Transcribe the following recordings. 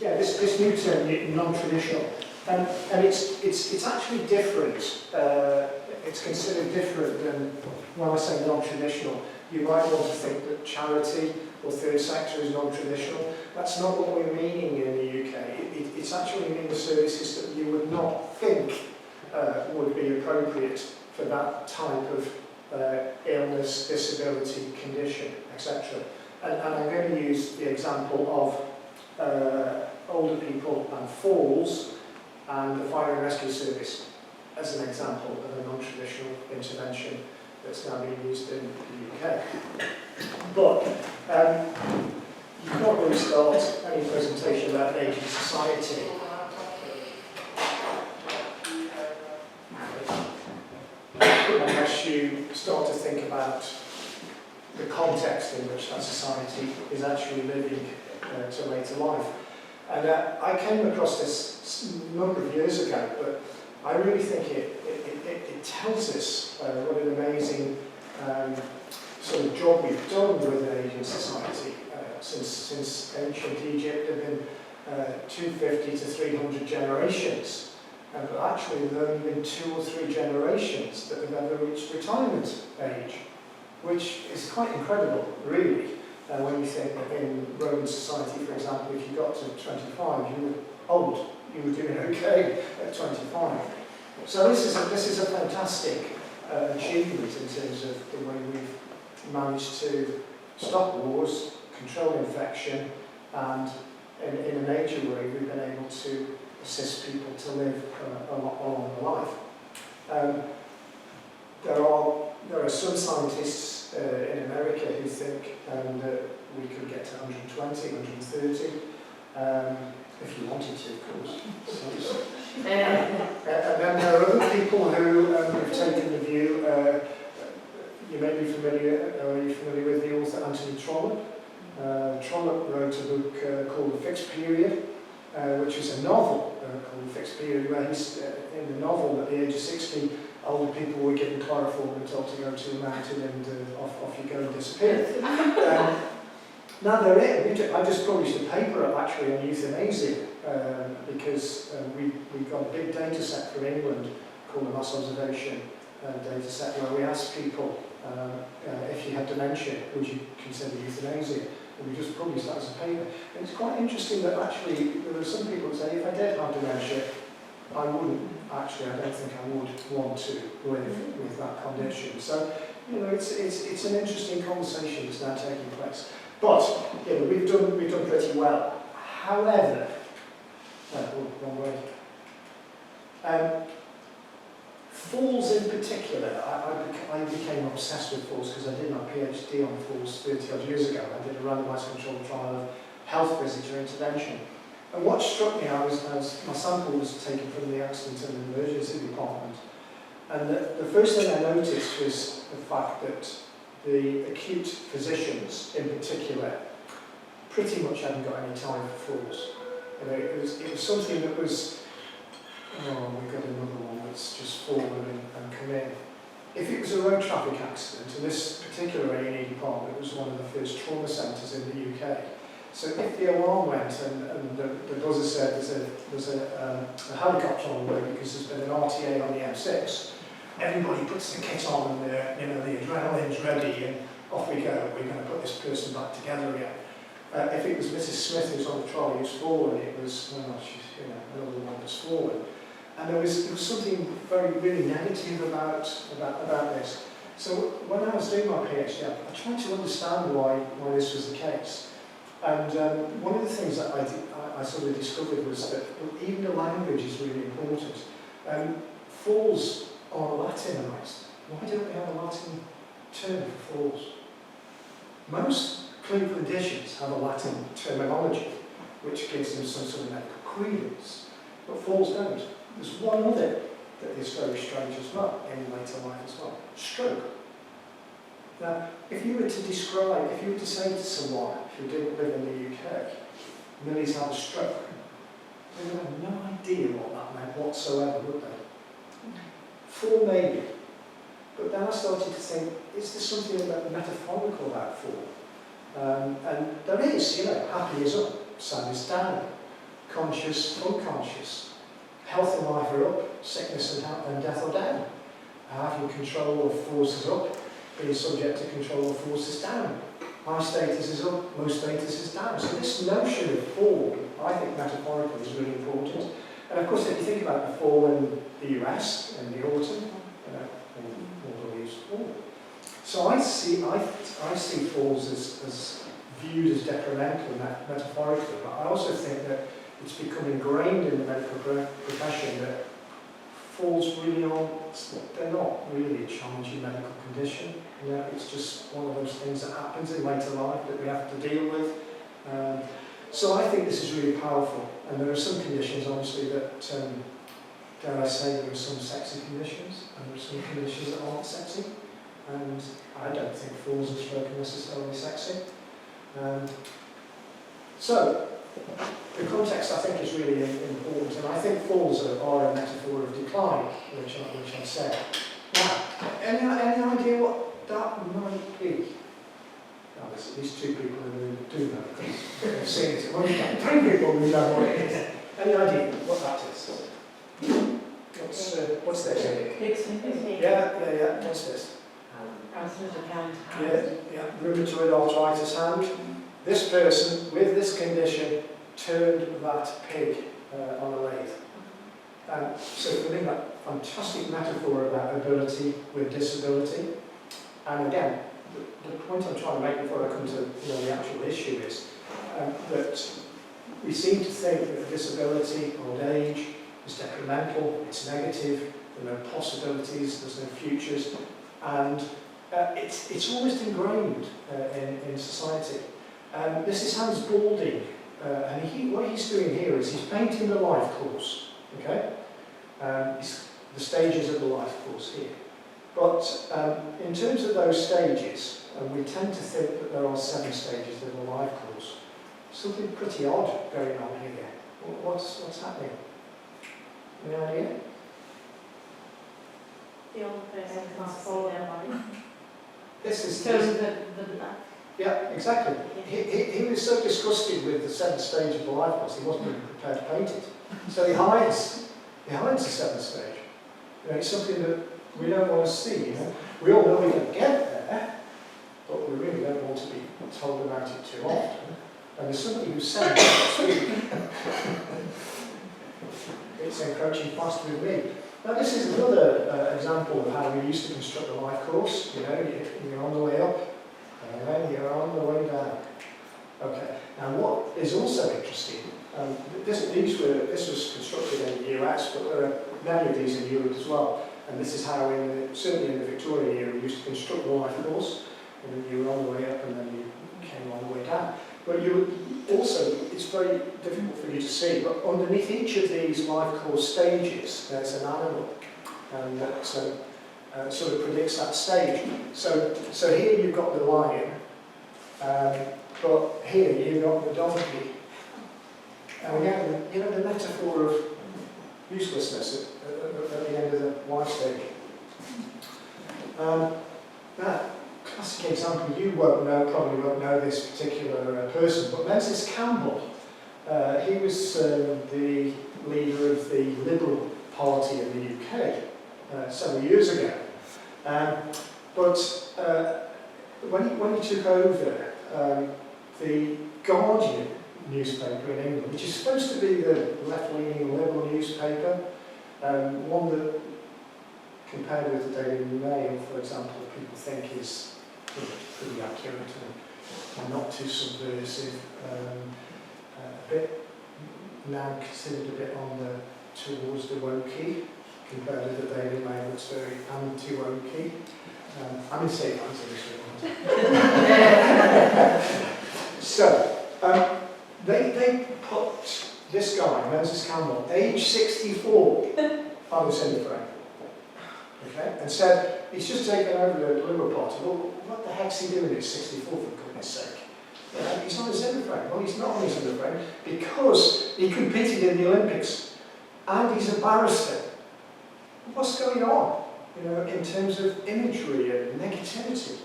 Yeah, this new term, non-traditional, and it's actually different. It's considered different than when I say non-traditional. You might want to think that charity or third sector is non-traditional. That's not what we're meaning in the UK. It's actually meaning services that you would not think would be appropriate for that type of illness, disability, condition, etc. And I'm going to use the example of older people and falls and the fire and rescue service as an example of a non-traditional intervention that's now being used in the UK. But you can't really start any presentation about an aging society unless you start to think about the context in which that society is actually living to later life. And I came across this a number of years ago, but I really think it tells us what an amazing sort of job we've done with an aging society. Since ancient Egypt, there have been 250 to 300 generations. But actually, there have only been 2 or 3 generations that have ever reached retirement age, which is quite incredible, really. When you think that in Roman society, for example, if you got to 25, you were old. You were doing okay at 25. So this is a fantastic achievement in terms of the way we've managed to stop wars, control infection, and in a major way we've been able to assist people to live a longer life. There are some scientists in America who think that we could get to 120, 130, if you wanted to, of course. And then there are other people who have taken the view, you may be familiar, are you familiar with the author Anthony Trollope? Trollope wrote a book called The Fixed Period, which is a novel called The Fixed Period, where he's, in the novel, at the age of 60, older people were given chloroform and told to go to a mountain and off you go and disappear. Now I just published a paper actually on euthanasia because we've got a big data set from England called the Mass Observation data set where we asked people if you had dementia, would you consider euthanasia? And we just published that as a paper. And it's quite interesting that actually there are some people who say if I did have dementia, I wouldn't. Actually, I don't think I would want to live with that condition. So, you know, it's an interesting conversation that's now taking place. But you know, we've done pretty well. However, wrong way. Falls in particular, I became obsessed with falls because I did my PhD on falls 30 odd years ago. I did a randomised controlled trial of health visitor intervention. And what struck me, as my sample was taken from the accident and emergency department, and the first thing I noticed was the fact that the acute physicians, in particular, pretty much hadn't got any time for falls. You know, it was something that was, oh, we've got another one that's just fallen and come in. If it was a road traffic accident, and this particular A&E department was one of the first trauma centres in the UK, so if the alarm went and the buzzer said there's a helicopter on the way because there's been an RTA on the M6, everybody puts the kit on and the adrenaline's ready and off we go. We're going to put this person back together again. If it was Mrs. Smith who's on the trolley who's fallen, it was she's another one that's fallen. And there was something really negative about this. So when I was doing my PhD, I tried to understand why this was the case. And one of the things that I sort of discovered was that even the language is really important. Falls are Latinized. Why don't we have a Latin term for falls? Most clinical conditions have a Latin terminology, which gives them some sort of medical credence, but falls don't. There's one other that is very strange as well, in later life as well: stroke. Now, if you were to say to someone who didn't live in the UK, Millie's had a stroke, they would have no idea what that meant whatsoever, would they? Fall maybe. But then I started to think, is there something metaphorical about fall? And there is, happy is up, sad is down. conscious, unconscious. Health and life are up, sickness and death are down. Having control of forces up, being subject to control of forces down. High status is up, low status is down. So this notion of fall, I think metaphorically, is really important. And of course, if you think about the fall in the US in the autumn, all the leaves fall. So I see falls as viewed as detrimental metaphorically, but I also think that it's become ingrained in the medical profession that falls really they're not really a challenging medical condition. You know, it's just one of those things that happens in later life that we have to deal with. So I think this is really powerful, and there are some conditions, obviously, that, dare I say, there are some sexy conditions, and there are some conditions that aren't sexy, and I don't think falls and stroke are necessarily sexy. So, the context, I think, is really important, and I think falls are a metaphor of decline, which I said. Now, any idea what that might be? Now, these two people in the room do know, because they've seen it. Well, you've got 3 people who know what it is. Any idea what that is? What's this? Yeah. What's this? Yeah. Rheumatoid arthritis hand. This person with this condition turned that pig on a lathe. So for me, that fantastic metaphor about ability with disability. And again, the point I'm trying to make before I come to the actual issue is that we seem to think that disability, old age, is detrimental, it's negative, there are no possibilities, there's no futures, and it's almost ingrained in society. This is Hans Balding, and what he's doing here is he's painting the life course, okay? The stages of the life course here. But in terms of those stages, we tend to think that there are 7 stages in the life course. Something pretty odd going on here. What's happening? Any idea? The old person can't see their life. This is Yeah, exactly. He was so disgusted with the 7th stage of the life course, he wasn't even prepared to paint it. So he hides the 7th stage. It's something that we don't want to see. We all know we can get there, but we really don't want to be told about it too often. And there's somebody who said it's encroaching fast with me. Now this is another example of how we used to construct a life course. You're on the way up, and then you're on the way down. Okay. Now what is also interesting, this was constructed in the US, but there are many of these in Europe as well. And this is how, certainly in the Victorian era, we used to construct the life course. And you were on the way up, and then you came on the way down. But it's very difficult for you to see, but underneath each of these life course stages, there's an animal, and that sort of predicts that stage. So here you've got the lion, but here you've got the donkey. And again, the metaphor of uselessness at the end of the life stage. Now, classic example, you probably won't know this particular person, but Menzies Campbell, he was the leader of the Liberal Party in the UK several years ago. But when he took over the Guardian newspaper in England, which is supposed to be the left-leaning Liberal newspaper, one that, compared with the Daily Mail, for example, people think is pretty accurate and not too subversive, a bit now considered a bit towards the wokey, compared with the Daily Mail that's very anti-wokey. I'm in safe hands in this one. So, they put this guy, Menzies Campbell, age 64, on the centre frame. Okay? And said, he's just taken over the Liberal Party. Well, what the heck's he doing at 64, for goodness sake? He's on the centre frame. Well, he's not on the centre frame because he competed in the Olympics and he's a barrister. What's going on? In terms of imagery and negativity.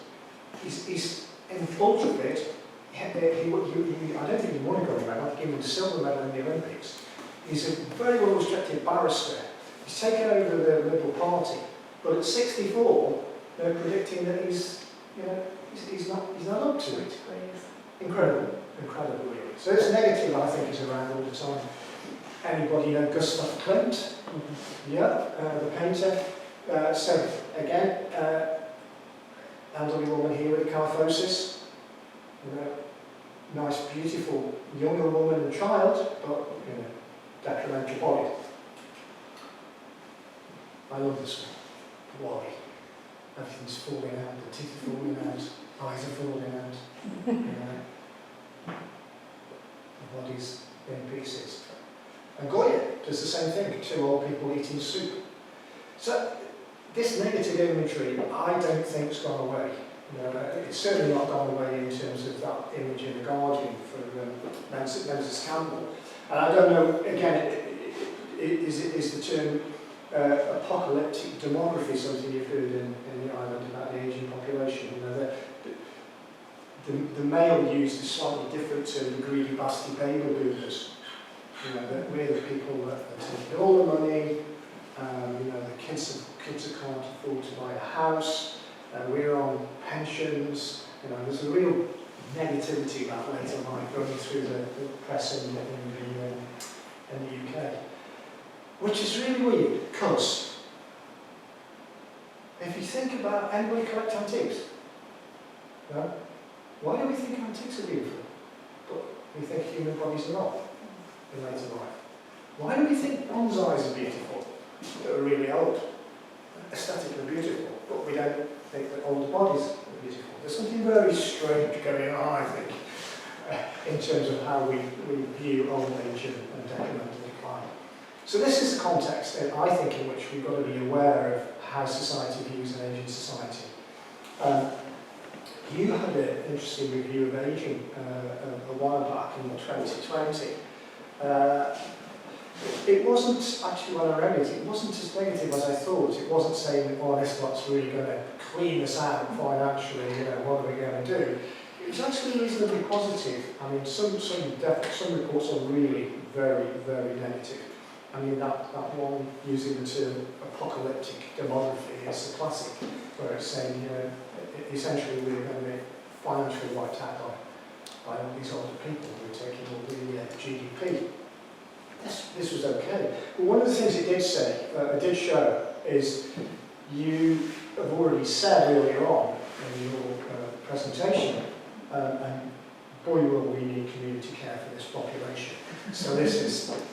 He's in ultra fit. I don't think he won a gold medal. I'd give him the silver medal in the Olympics. He's a very well-respected barrister. He's taken over the Liberal Party, but at 64, they're predicting that he's not up to it. Incredible, incredible really. So this negative, I think, is around all the time. Anybody know Gustav Klimt? Yeah, the painter. So again, elderly woman here with kyphosis. Nice, beautiful younger woman and child, but detrimental body. I love this one. Wally. Everything's falling out, the teeth are falling out, eyes are falling out. The body's in pieces. And Goya does the same thing, 2 old people eating soup. So this negative imagery, I don't think has gone away. It's certainly not gone away in terms of that image in The Guardian for Menzies Campbell. And I don't know, again, is the term apocalyptic demography something you've heard in the island about the ageing population? The male used is slightly different to the greedy bastard baby boomers. That we're the people that are taking all the money, the kids can't afford to buy a house, we're on pensions, there's a real negativity about later life going through the press in the UK. Which is really weird, because if you think about, anybody collect antiques? No? Why do we think antiques are beautiful, but we think human bodies are not in later life? Why do we think bonsais are beautiful, that are really old, aesthetically beautiful, but we don't think that older bodies are beautiful? There's something very strange going on, I think, in terms of how we view old age and detrimental decline. So this is the context, I think, in which we've got to be aware of how society views an ageing society. You had an interesting review of ageing a while back in 2020. It wasn't, actually when I read it, it wasn't as negative as I thought. It wasn't saying, oh, this lot's really going to clean us out financially, what are we going to do? It was actually reasonably positive. I mean, some reports are really very, very negative. I mean, that one using the term apocalyptic demography is the classic, where it's saying, essentially we're going to be financially wiped out by all these older people who are taking all the GDP. This was okay. But one of the things it did say, it did show, is you have already said earlier on in your presentation, and boy will we need community care for this population. So this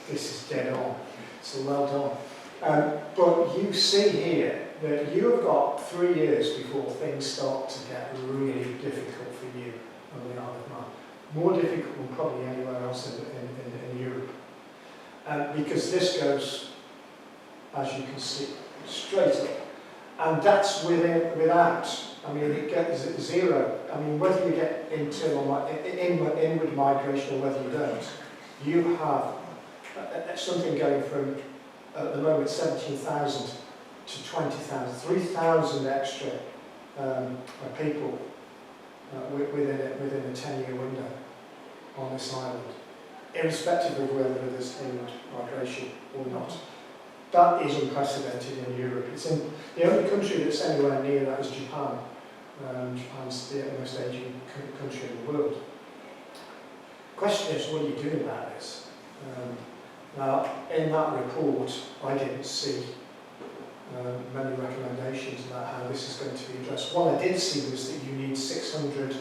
is dead on. So well done. But you see here that you have got 3 years before things start to get really difficult for you on the Isle of Man. More difficult than probably anywhere else in Europe. Because this goes, as you can see, straight up. And that's without, I mean, it gets zero. I mean, whether you get inward migration or whether you don't, you have something going from, at the moment, 17,000 to 20,000, 3,000 extra people within a 10-year window on this island, irrespective of whether there's inward migration or not. That is unprecedented in Europe. It's the only country that's anywhere near that is Japan. Japan's the most aging country in the world. The question is, what do you do about this? Now, in that report, I didn't see many recommendations about how this is going to be addressed. What I did see was that you need 600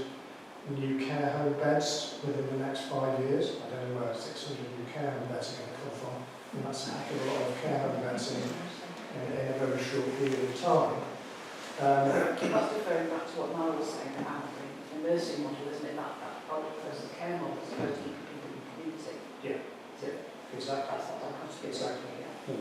new care home beds within the next 5 years. I don't know where 600 new care home beds are going to come from. And that's a heck of a lot of care home beds in a very short period of time. That's referring back to what Mara was saying about the nursing model, isn't it? That personal care model is supposed to keep people in the community. Yeah. So exactly. that's what that comes to. Exactly.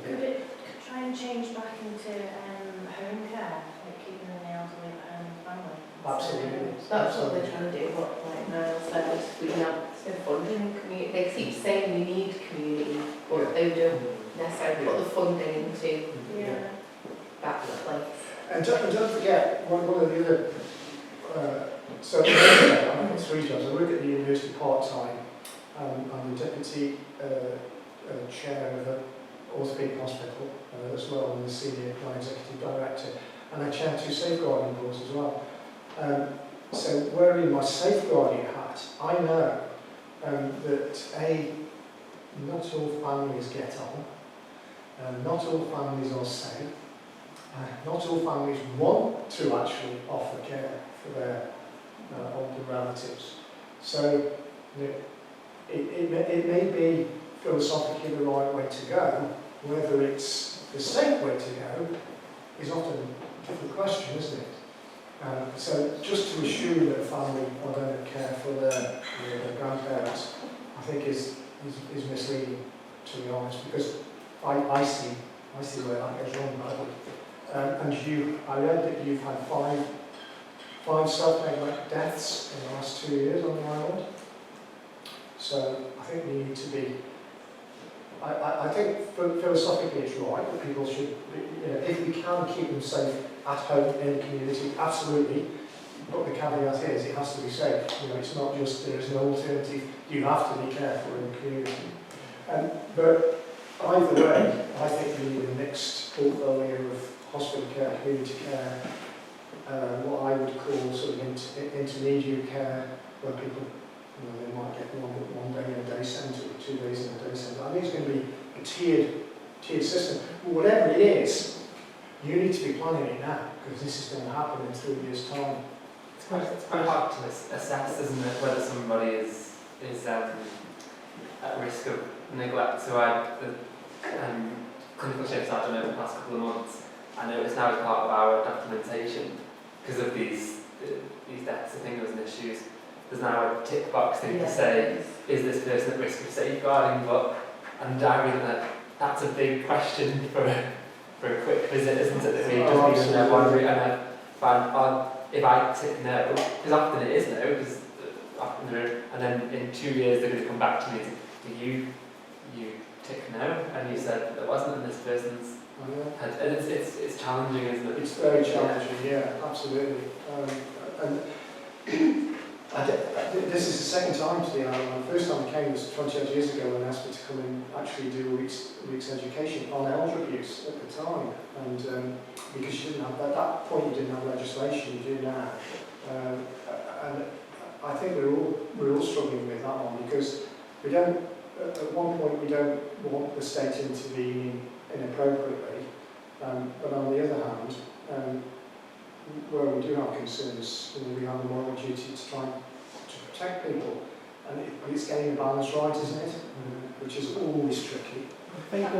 Could it try and change back into home care, like keeping the elderly at home with family? Absolutely. That's what they're trying to do, what like Niall said, we have funding in community. They keep saying we need community, but they don't necessarily put the funding into Yeah. that place. And don't forget, one of the other, so I've got 3 jobs. I work at the university part-time. I'm the deputy chair of an orthopaedic hospital as well, and the senior non-executive director, and I chair 2 safeguarding boards as well. So wearing my safeguarding hat, I know that not all families get on, not all families are safe, not all families want to actually offer care for their older relatives. So you know, it may be philosophically the right way to go. Whether it's the safe way to go is often a different question, isn't it? So just to assume that a family are going to care for their grandparents, I think is misleading, to be honest, because I see where that goes wrong badly. And I read that you've had five self-made deaths in the last 2 years on the island. So I think we need to be. I think philosophically it's right that people should, you know, if we can keep them safe at home in the community, absolutely. But the caveat is it has to be safe. You know, it's not just there is no alternative. You have to be careful in the community. But either way, I think we need a mixed portfolio of hospital care, community care, what I would call sort of intermediate care, where people, you know, they might get one day in a day centre, or 2 days in a day centre. I think it's going to be a tiered system. But whatever it is, you need to be planning it now, because this is going to happen in 3 years' time. It's quite hard to assess, isn't it, whether somebody is at risk of neglect. So the clinical shifts I've done over the past couple of months, I noticed now as part of our documentation, because of these deaths and things and issues, there's now a tick box thing to say, is this person at risk of safeguarding? And I mean that's a big question for a quick visit, isn't it? That we just need to know one route, and I find if I tick no, because often it is no, because often and then in 2 years they're going to come back to me and say, you tick no, and you said there wasn't, and this person's had, and it's challenging, isn't it? It's very challenging, yeah, absolutely. This is the second time to the island. The first time I came was 20 odd years ago when I asked me to come and actually do a week's education on elder abuse at the time. And because you didn't have, at that point you didn't have legislation, you do now. And I think we're all struggling with that one, because we don't, at one point we don't want the state intervening inappropriately, but on the other hand, where we do have concerns, you know, we have a moral duty to try to protect people, and it's getting the balance right, isn't it? Which is always tricky. I think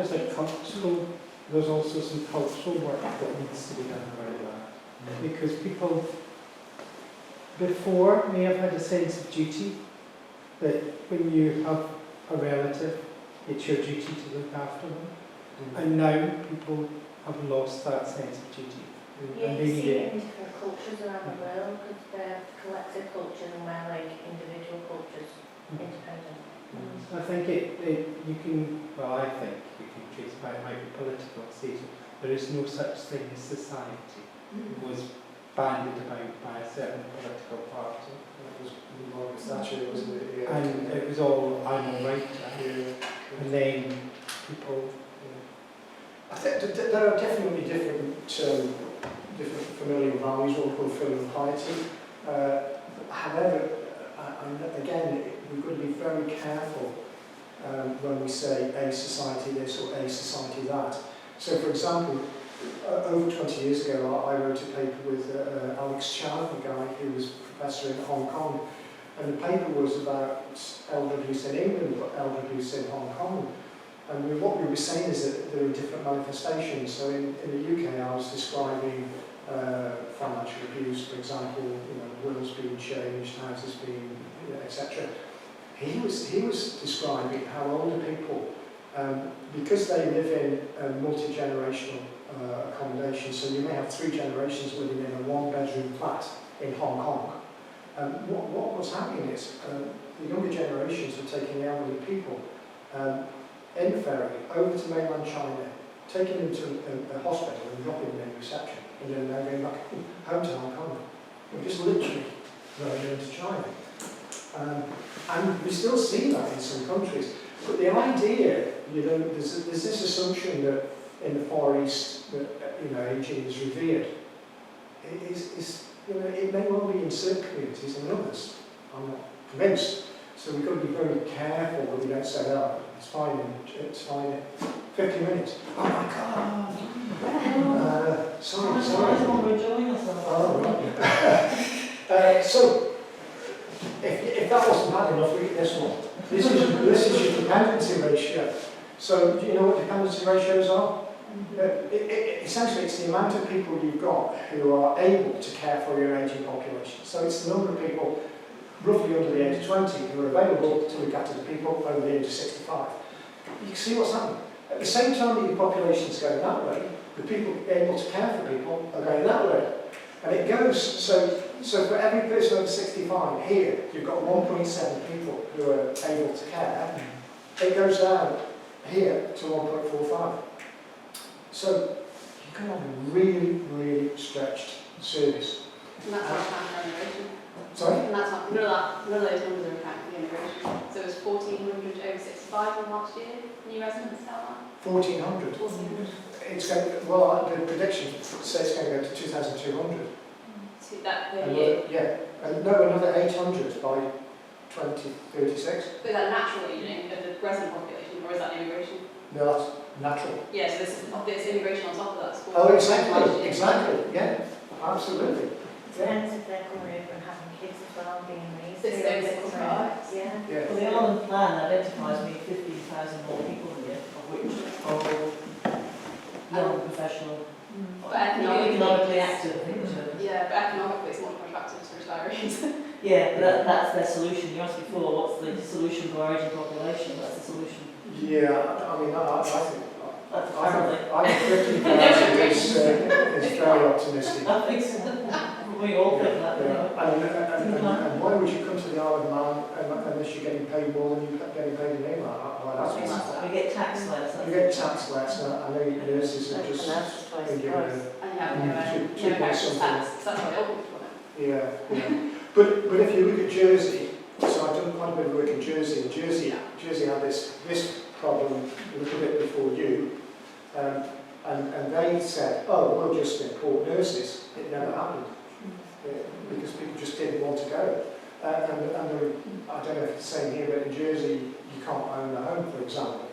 there's also some cultural work that needs to be done around that, because people before may have had a sense of duty, that when you have a relative, it's your duty to look after them, and now people have lost that sense of duty. Yeah, you see it in different cultures around the world, because they're collective cultures and we're like individual cultures, independent. I think you can trace by it might be political statement. There is no such thing as society. It was bandied about by a certain political party. That was Margaret Thatcher, wasn't it? Yeah. And it was all, I'm all right. And then people... I think there are definitely different familial values or fulfilling piety. However, again, we've got to be very careful when we say a society this or a society that. So, for example, over 20 years ago, I wrote a paper with Alex Chan, a guy who was professor in Hong Kong, and the paper was about elder abuse in England, but elder abuse in Hong Kong. And what we were saying is that there are different manifestations. So in the UK, I was describing financial abuse, for example, you know, wills being changed, houses being, etc. He was describing how older people, because they live in multi-generational accommodation, so you may have 3 generations living in a 1-bedroom flat in Hong Kong. What was happening is the younger generations were taking the elderly people in the ferry over to mainland China, taking them to a hospital and dropping them in reception, and then they're going back home to Hong Kong. We're just literally going into China. And we still see that in some countries. But the idea, you know, there's this assumption that in the Far East that ageing is revered. It is, it may well be in certain communities and others. I'm not convinced. So we've got to be very careful that we don't say, oh, it's fine in 50 minutes. Oh my God! Sorry. Oh, right. So, if that wasn't bad enough, look at this one. This is your dependency ratio. So, do you know what dependency ratios are? Essentially, it's the amount of people you've got who are able to care for your ageing population. So it's the number of people roughly under the age of 20 who are available to look after the people over the age of 65. You can see what's happening. At the same time that your population is going that way, the people able to care for people are going that way. And it goes, so for every person over 65 here, you've got 1.7 people who are able to care. It goes down here to 1.45. So you can have a really, really stretched service. And that's not counting immigration. Sorry? And that's not, none of those numbers are counting immigration. So it was 1,400 over 65 in last year, new residents down 1,400. 1,400. It's going, well, the prediction says it's going to go to 2,200. To that per year. And another 800 by 2036. But is that natural aging of the resident population, or is that immigration? No, that's natural. Yeah, so this immigration on top of that. Oh, exactly, yeah, absolutely. Depends if they're coming over and having kids as well, being raised. It's here, those if it's right. around. Yeah. Yeah. Well, the Ireland plan identifies me 15,000 more people here, of which are all young professional, But economically, economically active, I think. So. yeah, but economically it's much more attractive to retirees. Yeah, but that's their solution. You asked before, what's the solution to our aging population? That's the solution. Yeah, I mean, I think, Apparently. I think 50,000 is very optimistic. I think so. We all think that. And why would you come to the Isle of Man unless you're getting paid more than you're getting paid in England? Well, that's We get tax less. you get tax less. I know nurses are just been given a And you have no Two point extra something. tax. So that's why open for it. yeah. But if you look at Jersey, so I've done quite a bit of work in Jersey. Jersey had this problem a little bit before you, and they said, oh, we'll just import nurses. It never happened. Because people just didn't want to go. And I don't know if it's the same here, but in Jersey, you can't own a home, for example.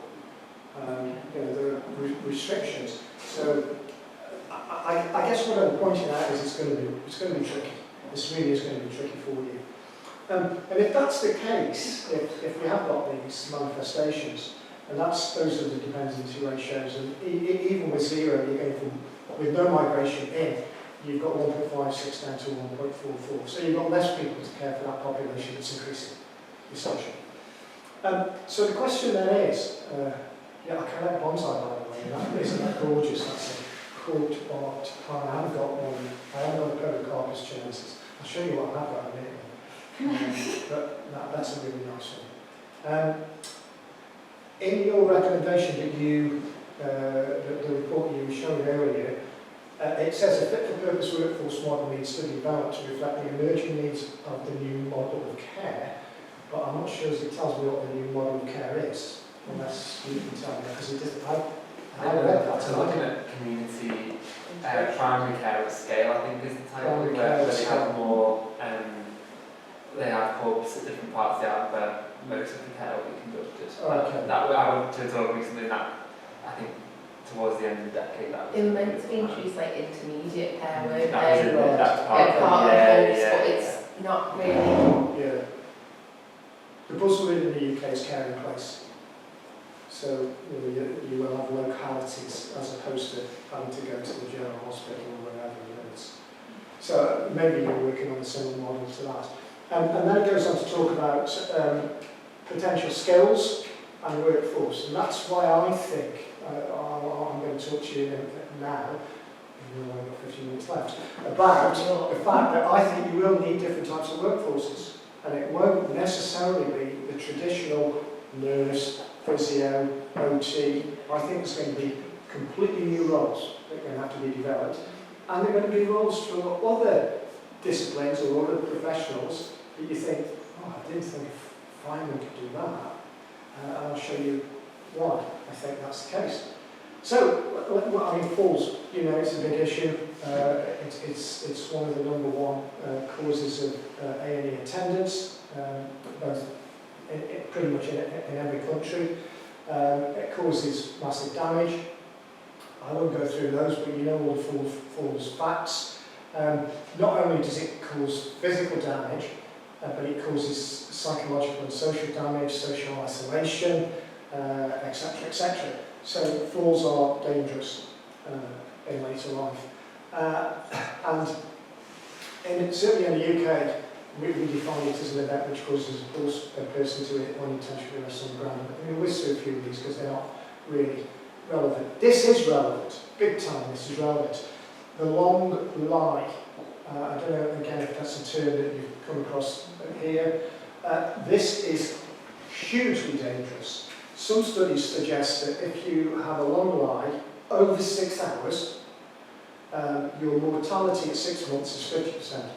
There are restrictions. So I guess what I'm pointing out is it's going to be tricky. This really is going to be tricky for you. And if that's the case, if we have got these manifestations, and those are the dependency ratios, and even with zero, you're going from, with no migration in, you've got 1.56 down to 1.44. So you've got less people to care for that population that's increasing, essentially. So the question then is, I collect bonsai, by the way, isn't that gorgeous? That's a quote art plant. I haven't got one. I haven't got a Podocarpus chinensis. I'll show you what I have got in a minute. But that's a really nice one. In your recommendation that the report you were showing earlier, it says a fit-for-purpose workforce model needs to be developed to reflect the emerging needs of the new model of care, but I'm not sure as it tells me what the new model of care is, unless you can tell me, because it doesn't. I read that. So looking at community primary care at scale, I think is the title, Primary where care at they scale. have more, they have hubs at different parts of the island where most of the care will be conducted. Okay. I went to a talk recently that I think towards the end of the decade that was. They were meant to introduce like intermediate care, weren't That was they? it, that's part They're of part it, of those, yeah, but yeah, it's not really. Yeah. The buzzword in the UK is care in place. So you will have localities as opposed to having to go to the general hospital or wherever it is. So maybe you're working on a similar model to that. And then it goes on to talk about potential skills and workforce. And that's why I think, I'm going to talk to you now, we've only got 15 minutes left, about the fact that I think you will need different types of workforces. And it won't necessarily be the traditional nurse, physio, OT. I think there's going to be completely new roles that are going to have to be developed. And they're going to be roles for other disciplines or other professionals that you think, oh, I didn't think firemen could do that. and I'll show you why I think that's the case. So, I mean, falls, you know, it's a big issue. It's one of the number one causes of A&E attendance, both pretty much in every country. It causes massive damage. I won't go through those, but you know all the falls facts. Not only does it cause physical damage, but it causes psychological and social damage, social isolation, etc., etc. So falls are dangerous in later life. And certainly in the UK, we define it as an event which causes a person to unintentionally rest on the ground. I'm going to whiz through a few of these because they're not really relevant. This is relevant, big time this is relevant. The long lie, I don't know again if that's a term that you've come across here. This is hugely dangerous. Some studies suggest that if you have a long lie over 6 hours, your mortality at 6 months is 50%.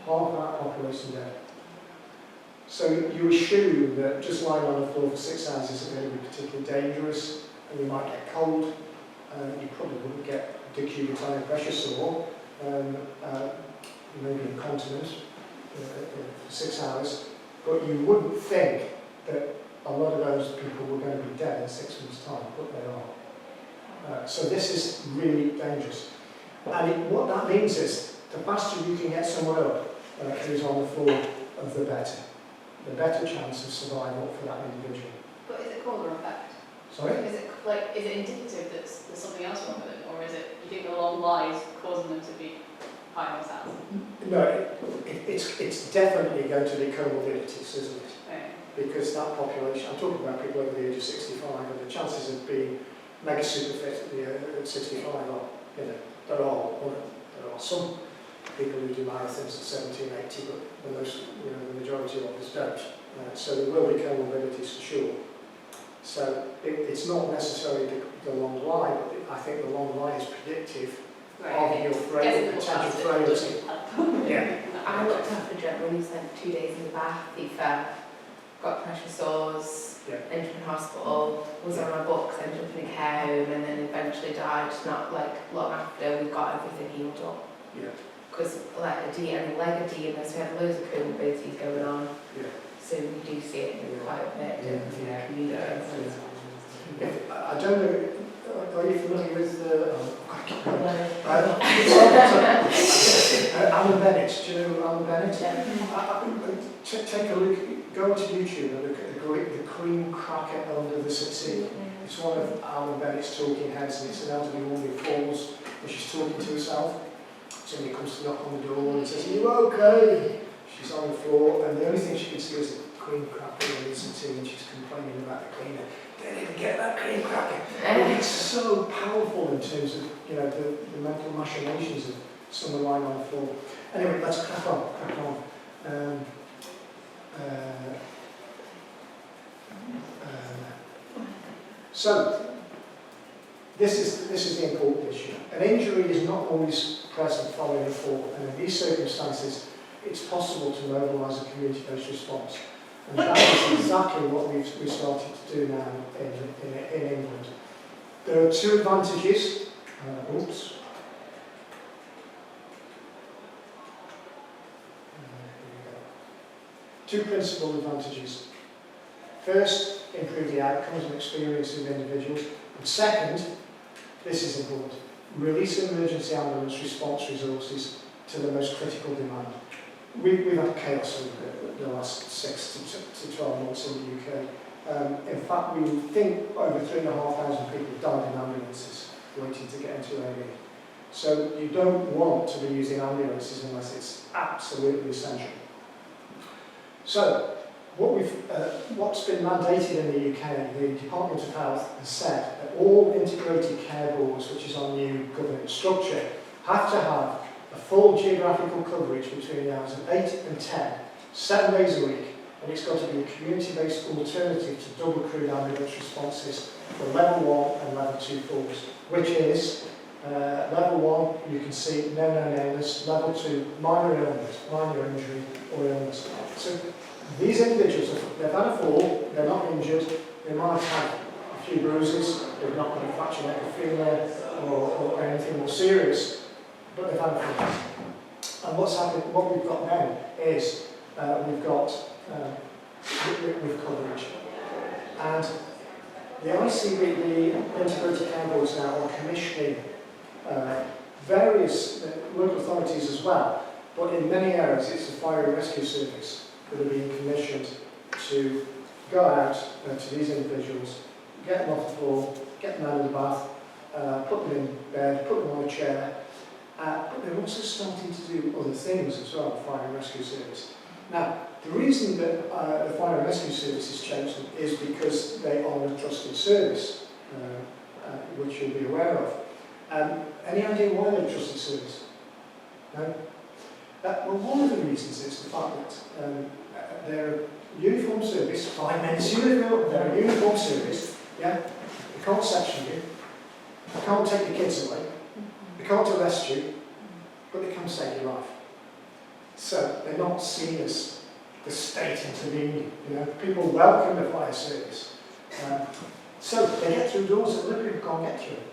Half of that population dead. So you assume that just lying on the floor for 6 hours isn't going to be particularly dangerous, and you might get cold, you probably wouldn't get decubitine pressure sore, maybe incontinent for 6 hours, but you wouldn't think that a lot of those people were going to be dead in 6 months' time, but they are. So this is really dangerous. And what that means is, the faster you can get someone up who's on the floor, the better chance of survival for that individual. But is it cause or effect? Sorry? Is it indicative that there's something else wrong with them, or is it you think the long lies causing them to be high mortality? No, it's definitely going to be comorbidities, isn't it? Okay. Because that population, I'm talking about people over the age of 65, and the chances of being mega super fit at 65 are, you know, there are some people who do marathons at 70 and 80, but the majority of us don't. So there will be comorbidities for sure. So it's not necessarily the long lie, but I think the long lie is predictive of your potential frailty. Yeah. I looked after Gemma who spent 2 days in the bath, he fell, got pressure sores, ended up in hospital, was on our books, ended up in a care home, and then eventually died not like long after we got everything healed up. Yeah. Because like a leg edema, so we had loads of comorbidities going on. Yeah. So we do see it quite a bit in the community. I don't know, are you familiar with Alan Bennett? Do you know Alan Bennett? Take a look, go onto YouTube and look at the cream cracker under the sea. It's one of Alan Bennett's talking heads, and it's an elderly woman who falls and she's talking to herself. Somebody comes to knock on the door and says, "Are you okay?" She's on the floor, and the only thing she can see is the cream cracker and the tea, and she's complaining about the cleaner. They didn't get that cream cracker. But it's so powerful in terms of the mental machinations of someone lying on the floor. Anyway, let's crack on. So this is the important issue. An injury is not always present following a fall, and in these circumstances, it's possible to mobilise a community-based response. And that is exactly what we've started to do now in England. There are two advantages. Two principal advantages. First, improve the outcomes and experience of individuals. And second, this is important, release emergency ambulance response resources to the most critical demand. We've had chaos over the last 6 to 12 months in the UK. In fact, we think over 3,500 people died in ambulances waiting to get into A&E. So you don't want to be using ambulances unless it's absolutely essential. So what's been mandated in the UK, the Department of Health has said that all integrated care boards, which is our new governance structure, have to have a full geographical coverage between the hours of 8 and 10, 7 days a week, and it's got to be a community-based alternative to double crewed ambulance responses for level 1 and level 2 falls, which is level 1, you can see no illness, level 2, minor illness, minor injury or illness. So these individuals are they've had a fall, they're not injured, they might have a few bruises, they've not got a fractured neck or femur or anything more serious, but they've had a fall. And what's happened, what we've got then is we've got with coverage. And the ICB, the Integrated Care Boards now are commissioning various local authorities as well, but in many areas it's the fire and rescue service that are being commissioned to go out to these individuals, get them off the floor, get them out of the bath, put them in bed, put them on a chair, but they're also starting to do other things as well, the fire and rescue service. Now, the reason that the fire and rescue service has changed is because they are a trusted service, which you'll be aware of. Any idea why they're a trusted service? No? Well, one of the reasons is the fact that they're a uniform service, 5 minutes uniform, they're a uniform service, yeah? They can't section you, they can't take your kids away, they can't arrest you, but they can save your life. So they're not seen as the state intervening. You know, people welcome the fire service. So they get through doors that other people can't get through.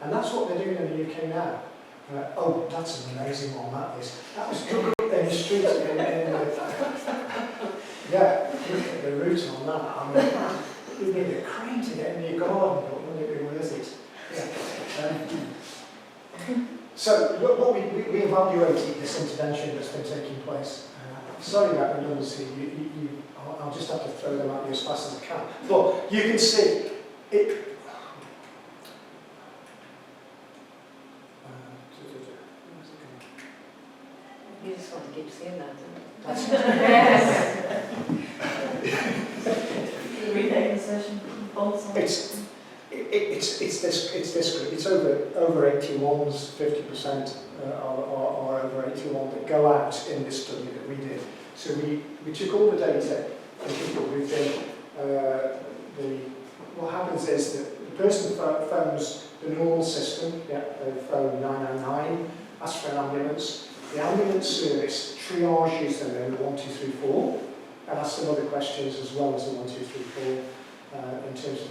And that's what they're doing in the UK now. Oh, that's an amazing one, that is. That was dug up in the street yeah, look at the route on that. I mean, you'd need a crane to get in your garden, but wouldn't it be worth it? Yeah. So what we evaluated this intervention that's been taking place. Sorry about the numbers here. I'll just have to throw them at you as fast as I can. But you can see it. You just want to keep seeing that, don't you? That's Rename the session. It's this group. It's over 81s, 50% are over 81 that go out in this study that we did. So we took all the data from people who've been, what happens is that the person phones the normal system, they phone 999, asks for an ambulance. The ambulance service triages them in 1, 2, 3, 4, and asks them other questions as well as the 1, 2, 3, 4 in terms of,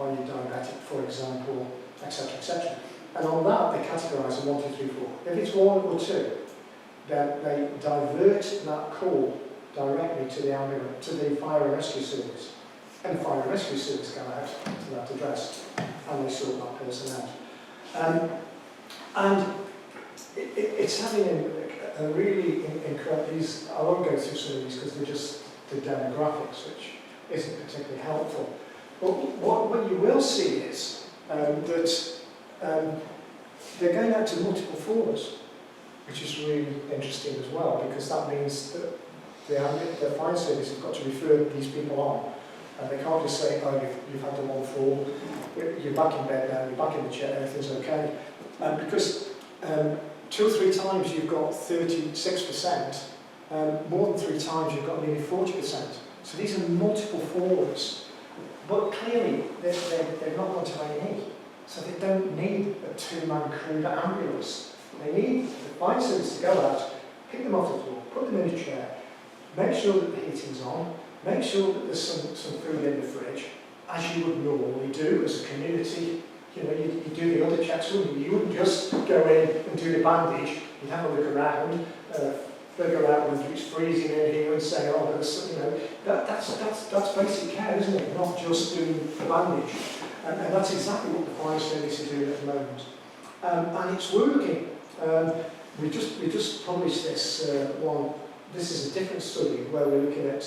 are you diabetic, for example, etc., etc. And on that, they categorise in 1, 2, 3, 4. If it's 1 or 2, then they divert that call directly to the ambulance, to the fire and rescue service. And the fire and rescue service go out to that address, and they sort that person out. And it's having a really incredible. I won't go through some of these because they're just the demographics, which isn't particularly helpful. But what you will see is that they're going out to multiple floors, which is really interesting as well, because that means that the fire service have got to refer these people on. And they can't just say, oh, you've had the one fall, you're back in bed now, you're back in the chair, everything's okay. Because 2 or 3 times you've got 36%, more than 3 times you've got nearly 40%. So these are multiple falls. But clearly, they're not going to A&E. So they don't need a 2-man crewed ambulance. They need the fire service to go out, pick them off the floor, put them in a chair, make sure that the heating's on, make sure that there's some food in the fridge, as you would normally do as a community. You do the other checks, wouldn't you? You wouldn't just go in and do the bandage. You'd have a look around, figure out whether it's freezing in here and say, oh, there's, that's basic care, isn't it? Not just doing the bandage. And that's exactly what the fire service is doing at the moment. And it's working. We just published this one. This is a different study where we're looking at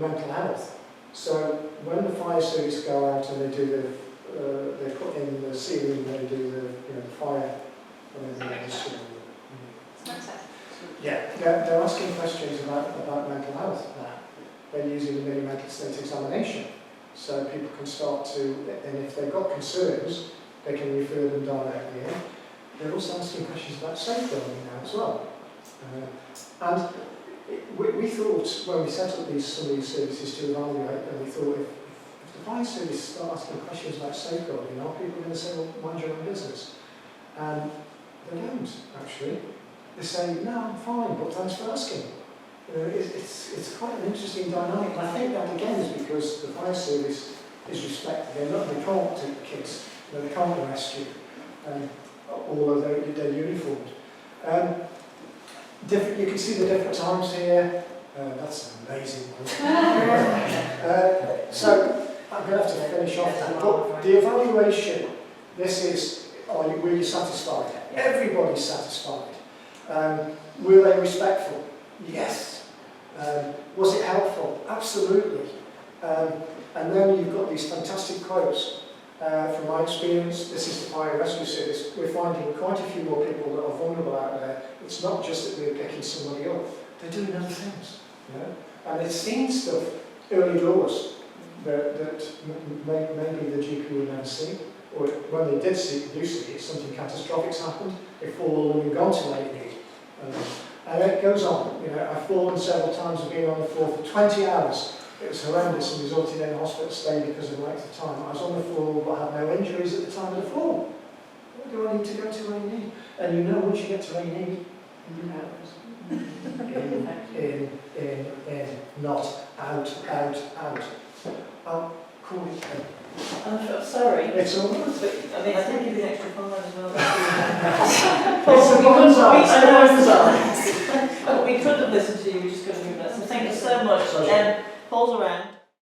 mental health. So when the fire service go out and they do they put in the ceiling, they do the fire. Yeah, they're asking questions about mental health now. They're using the mini mental state examination, so people can start to, and if they've got concerns, they can refer them directly in. They're also asking questions about safeguarding now as well. And we thought, when we set up some of these services to evaluate them, we thought if the fire service start asking questions about safeguarding, are people going to say, well, mind your own business? And they don't, actually. They say, no, I'm fine, but thanks for asking. It's quite an interesting dynamic, and I think that again is because the fire service is respected. They can't take the kids, they can't arrest you, although they're uniformed. You can see the different times here. That's an amazing one. So I'm going to have to finish off that. But the evaluation, were you satisfied? Everybody's satisfied. Were they respectful? Yes. Was it helpful? Absolutely. And then you've got these fantastic quotes. From my experience, this is the fire rescue service. We're finding quite a few more people that are vulnerable out there. It's not just that we're picking somebody up; they're doing other things. You know? And they've seen stuff, early doors, that maybe the GP would never see, or when they do see it, something catastrophic's happened. They've fallen and gone to A&E. And it goes on. You know, I've fallen several times and been on the floor for 20 hours. It was horrendous and resulted in a hospital stay because of length of time. I was on the floor but had no injuries at the time of the fall. Why do I need to go to A&E? And you know, once you get to A&E, in, not out. I'll call it. I'm sorry. It's all right. But, I mean, I did give you an extra £5 as well. It's a We could have listened to you, we just couldn't have listened. Thank you so much. Pleasure. Paul's around.